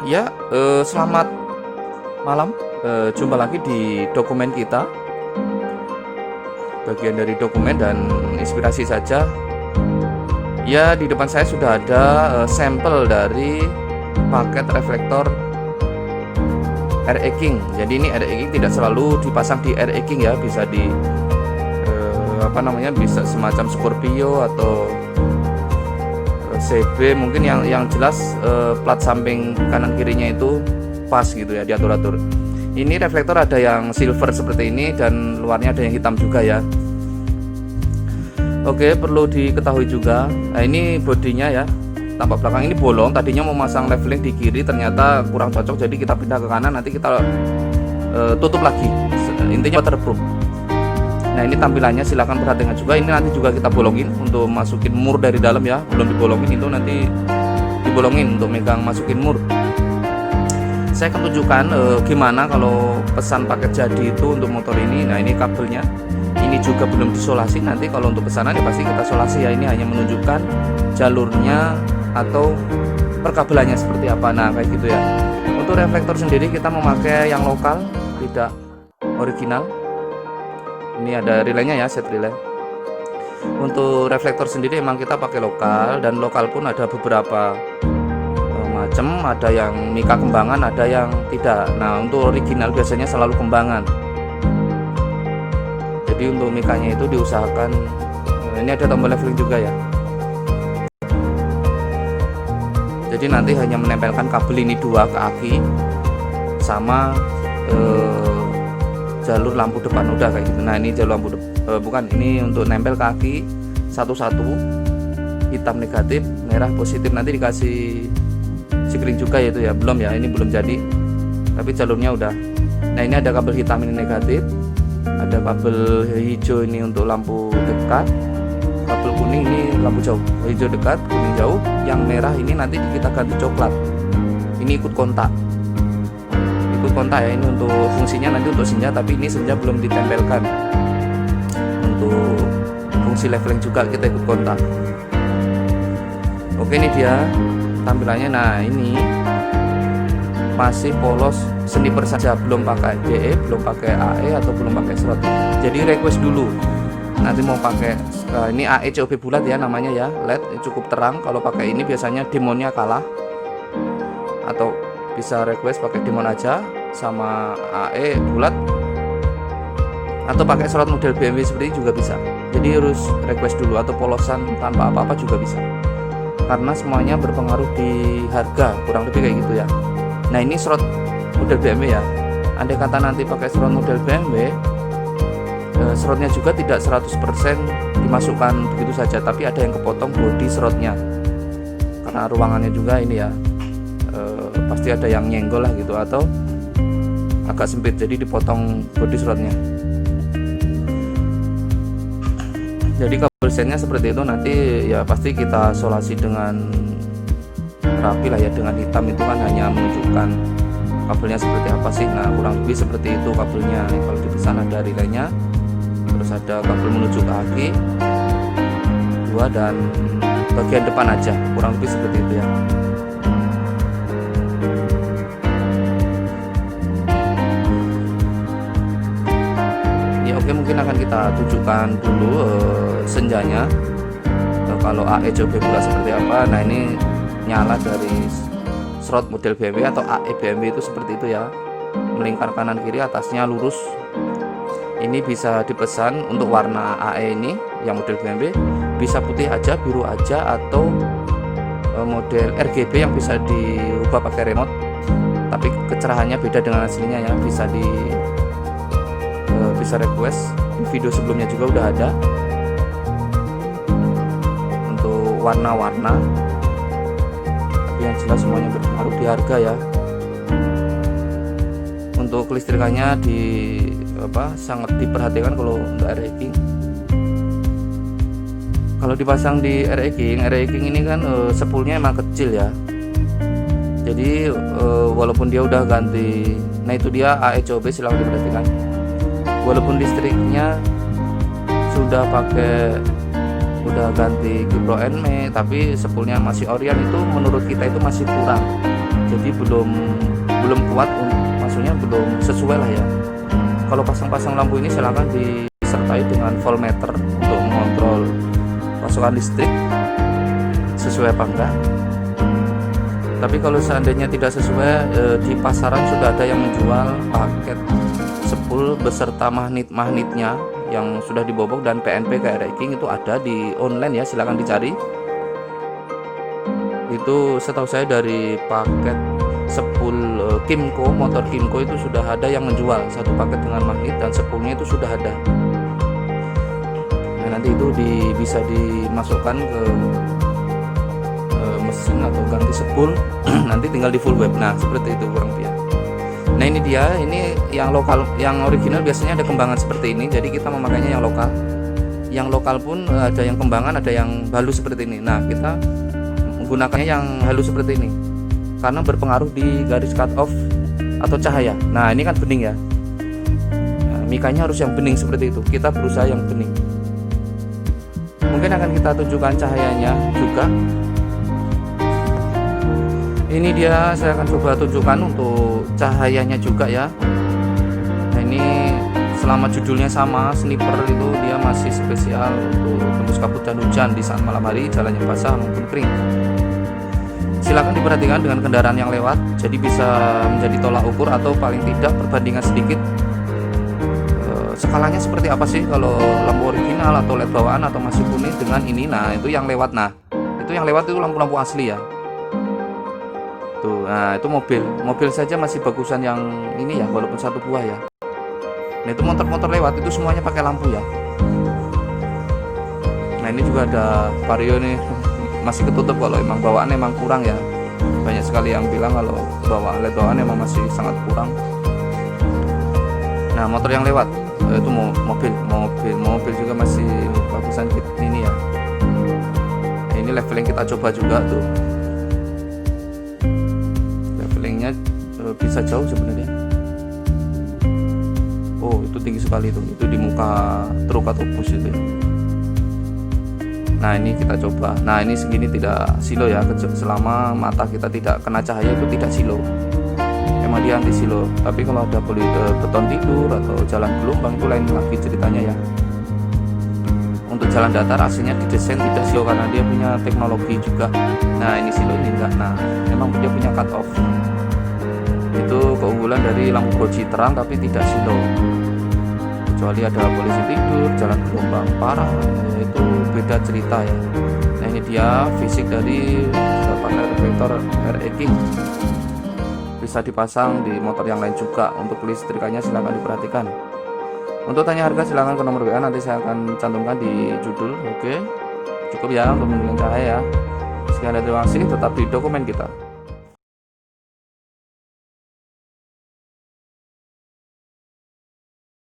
Ya, selamat malam. Jumpa lagi di dokumen kita. Bagian dari dokumen dan inspirasi saja. Ya, di depan saya sudah ada sampel dari paket reflektor RE King. Jadi ini RE King tidak selalu dipasang di RE King ya, bisa di bisa semacam Scorpio atau CB, mungkin yang jelas plat samping kanan kirinya itu pas gitu ya, diatur-atur. Ini reflektor ada yang silver seperti ini dan luarnya ada yang hitam juga ya. Oke, perlu diketahui juga, nah ini bodinya ya, tampak belakang ini bolong. Tadinya mau masang leveling di kiri, ternyata kurang cocok, jadi kita pindah ke kanan. Nanti kita tutup lagi, intinya waterproof. Nah ini tampilannya, silahkan perhatikan juga. Ini nanti juga kita bolongin untuk masukin mur dari dalam ya, belum dibolongin, itu nanti dibolongin untuk megang masukin mur. Saya akan tunjukkan gimana kalau pesan paket jadi itu untuk motor ini. Nah ini kabelnya, ini juga belum disolasi. Nanti kalau untuk pesanan ya pasti kita solasi ya. Ini hanya menunjukkan jalurnya atau perkabelannya seperti apa. Nah kayak gitu ya. Untuk reflektor sendiri kita memakai yang lokal, tidak original. Ini ada relaynya ya, set relay. Untuk reflektor sendiri emang kita pakai lokal, dan lokal pun ada beberapa macam, ada yang mika kembangan, ada yang tidak. Nah untuk original biasanya selalu kembangan, jadi untuk mikanya itu diusahakan. Ini ada tombol leveling juga ya, jadi nanti hanya menempelkan kabel ini dua ke aki sama jalur lampu depan, udah kayak gitu. Nah ini jalur lampu bukan, ini untuk nempel kaki satu-satu, hitam negatif, merah positif. Nanti dikasih sikring juga ya, itu ya belum ya, ini belum jadi, tapi jalurnya udah. Nah ini ada kabel hitam ini negatif, ada kabel hijau ini untuk lampu dekat, kabel kuning ini lampu jauh, hijau dekat, kuning jauh, yang merah ini nanti kita ganti coklat. Ini ikut kontak ya, ini untuk fungsinya nanti untuk senja, tapi ini senja belum ditempelkan. Untuk fungsi leveling juga kita ikut kontak. Oke, ini dia tampilannya. Nah ini masih polos sniper saja, belum pakai DE, belum pakai AE atau belum pakai slot. Jadi request dulu nanti mau pakai ini AE COB bulat ya namanya ya, LED cukup terang. Kalau pakai ini biasanya demonnya kalah, atau bisa request pakai demon aja sama AE bulat, atau pakai slot model BMW seperti ini juga bisa. Jadi harus request dulu, atau polosan tanpa apa-apa juga bisa, karena semuanya berpengaruh di harga, kurang lebih kayak gitu ya. Nah ini slot model BMW ya, andai kata nanti pakai slot model BMW, slotnya juga tidak 100% dimasukkan begitu saja, tapi ada yang kepotong body slotnya, karena ruangannya juga ini ya, pasti ada yang nyenggol lah gitu, atau agak sempit, jadi dipotong body slotnya. Jadi kabel setnya seperti itu, nanti ya pasti kita solasi dengan rapi lah ya, dengan hitam. Itu kan hanya menunjukkan kabelnya seperti apa sih. Nah kurang lebih seperti itu kabelnya. Kalau dipesan ada relaynya, terus ada kabel menuju ke aki dua, dan bagian depan aja, kurang lebih seperti itu ya. Oke, mungkin akan kita tunjukkan dulu senjanya. Kalau AE COB bulat seperti apa. Nah ini nyala dari slot model BMW atau AE BMW itu seperti itu ya, melingkar kanan kiri, atasnya lurus. Ini bisa dipesan untuk warna AE ini yang model BMW, bisa putih aja, biru aja, atau model RGB yang bisa diubah pakai remote, tapi kecerahannya beda dengan aslinya ya. Bisa request, di video sebelumnya juga udah ada untuk warna-warna, tapi yang jelas semuanya berpengaruh di harga ya. Untuk kelistrikannya sangat diperhatikan kalau untuk RE King. Kalau dipasang di RE King ini kan spoolnya emang kecil ya, jadi walaupun dia udah ganti, nah itu dia AE COB, silahkan diperhatikan. Walaupun listriknya sudah ganti Kipro NME, tapi spoolnya masih Orion, itu menurut kita itu masih kurang. jadi belum kuat, maksudnya belum sesuai lah ya. Kalau pasang lampu ini silahkan disertai dengan voltmeter untuk mengontrol pasokan listrik sesuai apa enggak. Tapi kalau seandainya tidak sesuai, di pasaran sudah ada yang menjual paket spool beserta magnetnya yang sudah dibobok dan PNP kayak racking, itu ada di online ya, silahkan dicari. Itu setahu saya dari paket spool Kimco, motor Kimco itu sudah ada yang menjual satu paket dengan magnet dan spoolnya itu sudah ada. Nah, nanti itu bisa dimasukkan ke mesin atau ganti spool nanti tinggal di full web. Nah, seperti itu kurang lebih. Nah, ini dia, ini yang lokal, yang original biasanya ada kembangan seperti ini, jadi kita memakainya yang lokal. Yang lokal pun ada yang kembangan, ada yang halus seperti ini. Nah, kita menggunakannya yang halus seperti ini karena berpengaruh di garis cut off atau cahaya. Nah, ini kan bening ya. Nah, mikanya harus yang bening seperti itu. Kita berusaha yang bening. Mungkin akan kita tunjukkan cahayanya juga. Ini dia, saya akan coba tunjukkan untuk cahayanya juga ya. Nah, ini selama judulnya sama, sniper itu dia masih spesial untuk tembus kabut dan hujan di saat malam hari, jalannya basah maupun kering. Silakan diperhatikan dengan kendaraan yang lewat, jadi bisa menjadi tolak ukur atau paling tidak perbandingan sedikit skalanya seperti apa sih kalau lampu original atau LED bawaan atau masih kuning dengan ini. Nah, itu yang lewat. Nah, itu yang lewat itu lampu-lampu asli ya. Tuh, nah itu mobil saja masih bagusan yang ini ya, walaupun satu buah ya. Nah, itu motor-motor lewat itu semuanya pakai lampu ya. Nah, ini juga ada Vario nih, masih ketutup kalau emang bawaan emang kurang ya. Banyak sekali yang bilang kalau LED bawaan emang masih sangat kurang. Nah, motor yang lewat itu mobil juga masih bagusan ini ya. Nah, ini leveling kita coba juga tuh. Levelingnya bisa jauh sebenarnya. Oh, itu tinggi sekali tuh. Itu di muka truk atau bus itu ya. Nah, ini kita coba. Nah, ini segini tidak silo ya, selama mata kita tidak kena cahaya itu tidak silo. Emang dia anti silo. Tapi kalau ada beton tidur atau jalan gelombang itu lain lagi ceritanya ya. Untuk jalan datar aslinya didesain tidak silo karena dia punya teknologi juga. Nah, ini silo, ini enggak. Nah, emang dia punya cut off. Itu keunggulan dari lampu boji terang tapi tidak silo. Kecuali ada polisi tidur, jalan gelombang parah, itu beda cerita ya. Nah, ini dia fisik dari panel reflektor RE King. Bisa dipasang di motor yang lain juga. Untuk listrikannya silahkan diperhatikan. Untuk tanya harga silahkan ke nomor WA, nanti saya akan cantumkan di judul. Oke, cukup ya untuk menunjukkan cahaya ya. Sekian dan terima kasih, tetap di dokumen kita.